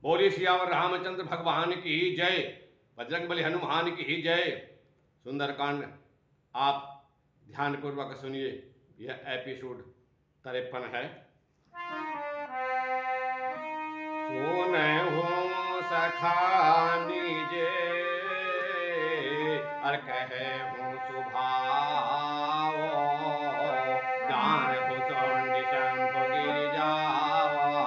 बोलिए सियावर रामचंद्र भगवान की जय, बजरंगबली हनुमान की जय। सुंदरकांड आप ध्यानपूर्वक सुनिए। यह एपिसोड 53 है। सुनहु सखा निजे और कहूँ सुभाव, जान भुसुंड शंभु गिरि जावा।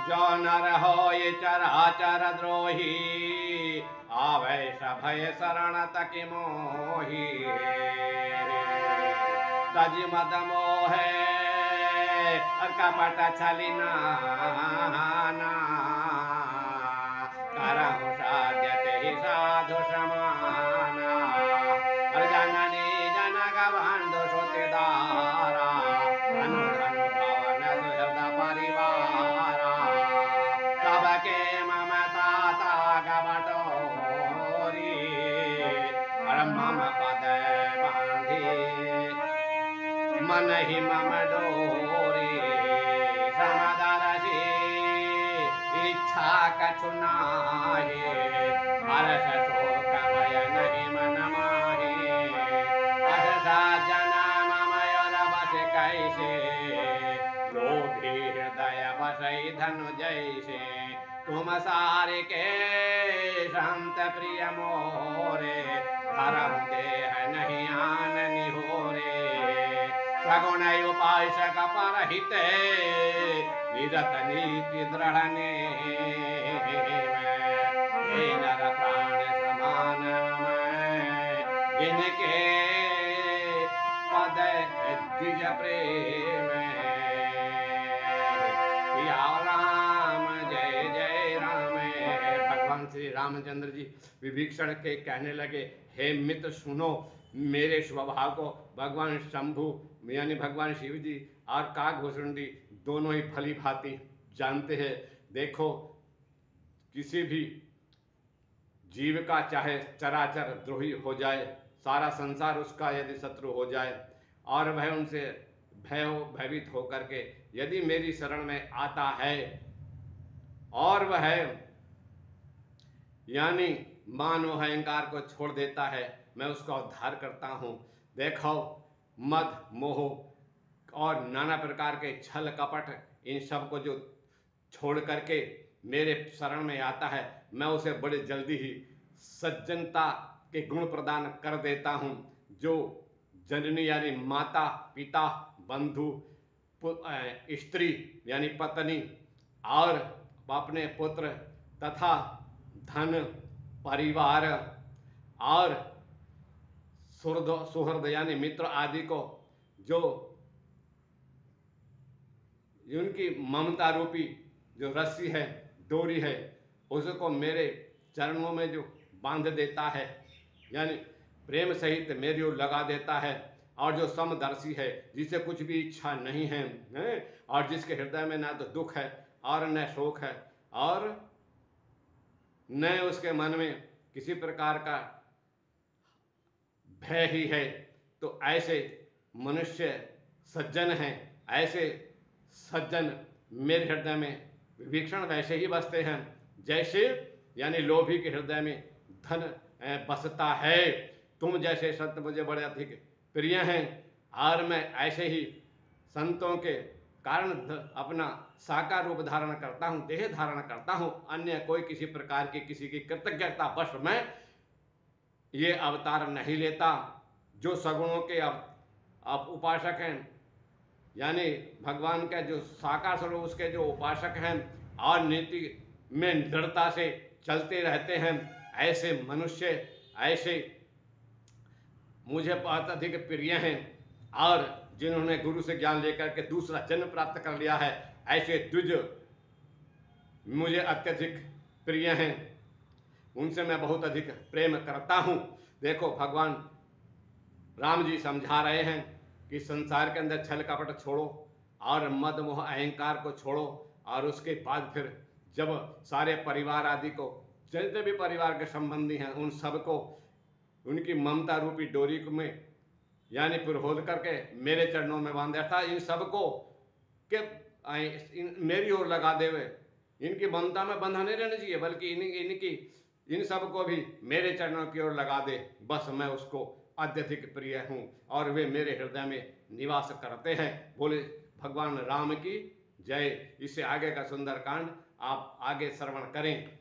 जो नर होय चराचर द्रोही, आवे सभय शरण तक मोही। तज मद मोहे कपट छली नाना, करहु साध्य तेहि साधु समाना। जननी जनक बंधु सुत दारा, धनु धनु भवन सुहृद परिवारा। सबके ममता ताग बटोरी, और मम पद बांधी मन ही मम डोरी। समदरसी इच्छा कछु नाहि, हर्ष शोक भय नहीं मन माहि। अस सज्जन मम और बस कैसे, लोभी हृदय बसई धनु जैसे। तुम सारे के संत प्रिय मोरे, धर्म देह नहीं आन निहोरे। सगुण उपासक परहित, निरत नीति दृढ़ नेम। हे नर प्राण समान मैं, इनके पद द्विज प्रेम। सिया राम जय जय राम। भगवान श्री रामचंद्र जी विभीषण के कहने लगे, हे मित्र सुनो, मेरे स्वभाव को भगवान शंभु यानी भगवान शिव जी और काकभूषुंडी दोनों ही भली भांति जानते हैं। देखो, किसी भी जीव का चाहे चराचर द्रोही हो जाए, सारा संसार उसका यदि शत्रु हो जाए, और वह उनसे भयभीत होकर के यदि मेरी शरण में आता है, और वह यानी मान व अहंकार को छोड़ देता है, मैं उसका उद्धार करता हूँ। देखो, मद मोह और नाना प्रकार के छल कपट, इन सब को जो छोड़ करके मेरे शरण में आता है, मैं उसे बड़े जल्दी ही सज्जनता के गुण प्रदान कर देता हूँ। जो जननी यानी माता पिता बंधु स्त्री यानी पत्नी और अपने पुत्र तथा धन परिवार और सुहृद यानी मित्र आदि को, जो उनकी ममता रूपी जो रस्सी है, डोरी है, उसको मेरे चरणों में जो बांध देता है, यानी प्रेम सहित मेरी ओर लगा देता है, और जो समदर्शी है, जिसे कुछ भी इच्छा नहीं है, और जिसके हृदय में ना तो दुख है और न शोक है, और न उसके मन में किसी प्रकार का भय ही है, तो ऐसे मनुष्य सज्जन हैं। ऐसे सज्जन मेरे हृदय में विभीषण वैसे ही बसते हैं जैसे यानी लोभी के हृदय में धन बसता है। तुम जैसे संत मुझे बड़े अधिक प्रिय हैं, और मैं ऐसे ही संतों के कारण अपना साकार रूप धारण करता हूँ, देह धारण करता हूँ। अन्य कोई किसी प्रकार की किसी की कृतज्ञता बस मैं ये अवतार नहीं लेता। जो सगुणों के अब उपासक हैं, यानी भगवान का जो साकार स्वरूप उसके जो उपासक हैं और नीति में दृढ़ता से चलते रहते हैं, ऐसे मनुष्य, ऐसे मुझे बहुत अधिक प्रिय हैं, और जिन्होंने गुरु से ज्ञान लेकर के दूसरा जन्म प्राप्त कर लिया है, ऐसे द्विज मुझे अत्यधिक प्रिय हैं। उनसे मैं बहुत अधिक प्रेम करता हूँ। देखो, भगवान राम जी समझा रहे हैं कि संसार के अंदर छल कपट छोड़ो और मद मोह अहंकार को छोड़ो, और उसके बाद फिर जब सारे परिवार आदि को, जितने भी परिवार के संबंधी हैं, उन सबको उनकी ममता रूपी डोरी में यानी पुरोध करके मेरे चरणों में बांध देता। इन सबको के मेरी ओर लगा देवे, इनकी ममता में बंधा नहीं रहना चाहिए, बल्कि इन सब को भी मेरे चरणों की ओर लगा दे, बस मैं उसको अत्यधिक प्रिय हूँ और वे मेरे हृदय में निवास करते हैं। बोले भगवान राम की जय। इससे आगे का सुंदरकांड आप आगे श्रवण करें।